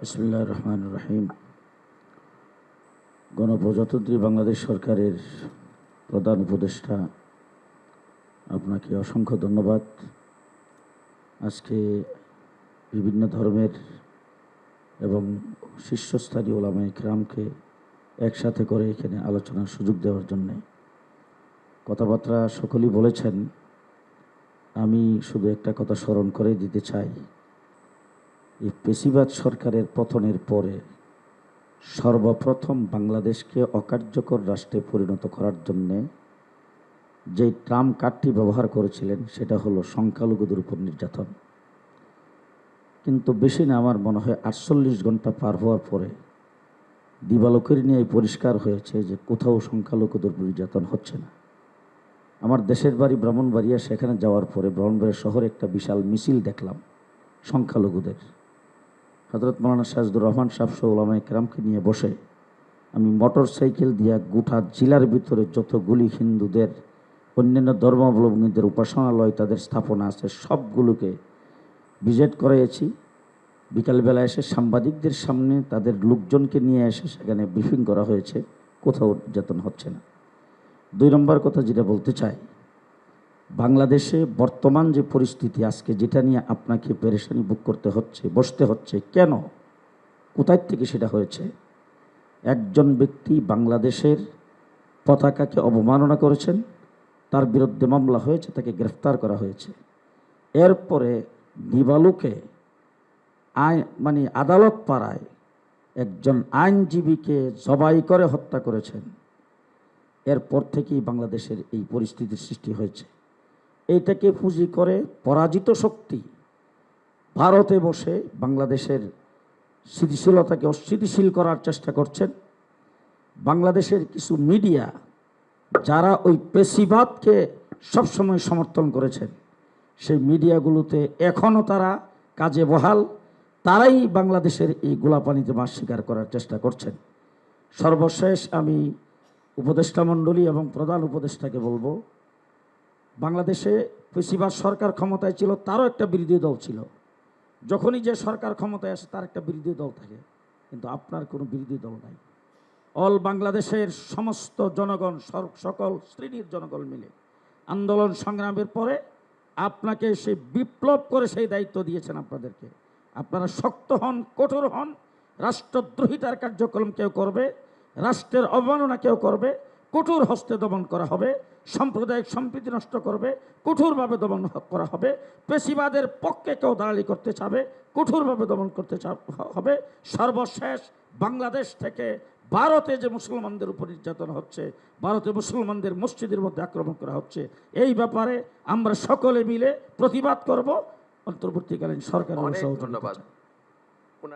বিসমিল্লাহির রহমানির রহিম। গণপ্রজাতন্ত্রী বাংলাদেশ সরকারের প্রধান উপদেষ্টা, আপনাকে অসংখ্য ধন্যবাদ। আজকে বিভিন্ন ধর্মের এবং শীর্ষস্থানীয় উলামায়ে কেরামকে একসাথে করে এখানে আলোচনার সুযোগ দেওয়ার জন্যে। কথাবার্তা সকলেই বলেছেন, আমি শুধু একটা কথা স্মরণ করে দিতে চাই। এই পেশিবাদ সরকারের পতনের পরে সর্বপ্রথম বাংলাদেশকে অকার্যকর রাষ্ট্রে পরিণত করার জন্যে যে ট্রাম্প কার্ডটি ব্যবহার করেছিলেন সেটা হলো সংখ্যালঘুদের উপর নির্যাতন। কিন্তু বেশি না, আমার মনে হয় 48 ঘন্টা পার হওয়ার পরে দিবালোকের নিয়ে পরিষ্কার হয়েছে যে কোথাও সংখ্যালঘুদের উপর নির্যাতন হচ্ছে না। আমার দেশের বাড়ি ব্রাহ্মণবাড়িয়া, সেখানে যাওয়ার পরে ব্রাহ্মণবাড়িয়া শহরে একটা বিশাল মিছিল দেখলাম সংখ্যালঘুদের। হযরত মাওলানা সাজদুর রহমান সাহেব সহ উলামায়ে কেরামকে নিয়ে বসে আমি মোটর সাইকেল দিয়ে গোটা জেলার ভিতরে যতগুলি হিন্দুদের, অন্যান্য ধর্মাবলম্বীদের উপাসনালয়, তাদের স্থাপনা আছে, সবগুলোকে ভিজিট করেছি। বিকালবেলা এসে সাংবাদিকদের সামনে তাদের লোকজনকে নিয়ে এসে সেখানে ব্রিফিং করা হয়েছে, কোথাও নির্যাতন হচ্ছে না। 2 নম্বর কথা যেটা বলতে চাই, বাংলাদেশে বর্তমান যে পরিস্থিতি আজকে, যেটা নিয়ে আপনাকে পেরেশানি ভোগ করতে হচ্ছে, বসতে হচ্ছে, কেন, কোথায় থেকে সেটা হয়েছে? একজন ব্যক্তি বাংলাদেশের পতাকাকে অবমাননা করেছেন, তার বিরুদ্ধে মামলা হয়েছে, তাকে গ্রেফতার করা হয়েছে। এরপরে দিবালুকে আদালত পাড়ায় একজন আইনজীবীকে জবাই করে হত্যা করেছেন। এরপর থেকেই বাংলাদেশের এই পরিস্থিতির সৃষ্টি হয়েছে। এইটাকে পুঁজি করে পরাজিত শক্তি ভারতে বসে বাংলাদেশের স্থিতিশীলতাকে অস্থিতিশীল করার চেষ্টা করছেন। বাংলাদেশের কিছু মিডিয়া যারা ওই পেশিবাদকে সবসময় সমর্থন করেছেন, সেই মিডিয়াগুলোতে এখনও তারা কাজে বহাল, তারাই বাংলাদেশের এই গোলাপানিতে মাছ শিকার করার চেষ্টা করছেন। সর্বশেষ আমি উপদেষ্টা মণ্ডলী এবং প্রধান উপদেষ্টাকে বলবো, বাংলাদেশে পেশিবাদ সরকার ক্ষমতায় ছিল, তারও একটা বিরোধী দল ছিল। যখনই যে সরকার ক্ষমতায় আসে তার একটা বিরোধী দল থাকে, কিন্তু আপনার কোনো বিরোধী দল নাই। অল বাংলাদেশের সমস্ত জনগণ, সকল শ্রেণীর জনগণ মিলে আন্দোলন সংগ্রামের পরে আপনাকে সেই বিপ্লব করে সেই দায়িত্ব দিয়েছেন আপনাদেরকে। আপনারা শক্ত হন, কঠোর হন। রাষ্ট্রদ্রোহিতার কার্যক্রম কেউ করবে, রাষ্ট্রের অবমাননা কেউ করবে, কঠোর হস্তে দমন করা হবে। সাম্প্রদায়িক সম্প্রীতি নষ্ট করবে, কঠোরভাবে দমন করা হবে। পেশিবাদের পক্ষে কেউ দালালি করতে চাবে, কঠোরভাবে দমন করতে হবে। সর্বশেষ বাংলাদেশ থেকে ভারতে যে মুসলমানদের উপর নির্যাতন হচ্ছে, ভারতে মুসলমানদের মসজিদের মধ্যে আক্রমণ করা হচ্ছে, এই ব্যাপারে আমরা সকলে মিলে প্রতিবাদ করব। অন্তর্বর্তীকালীন সরকার। অনেক ধন্যবাদ।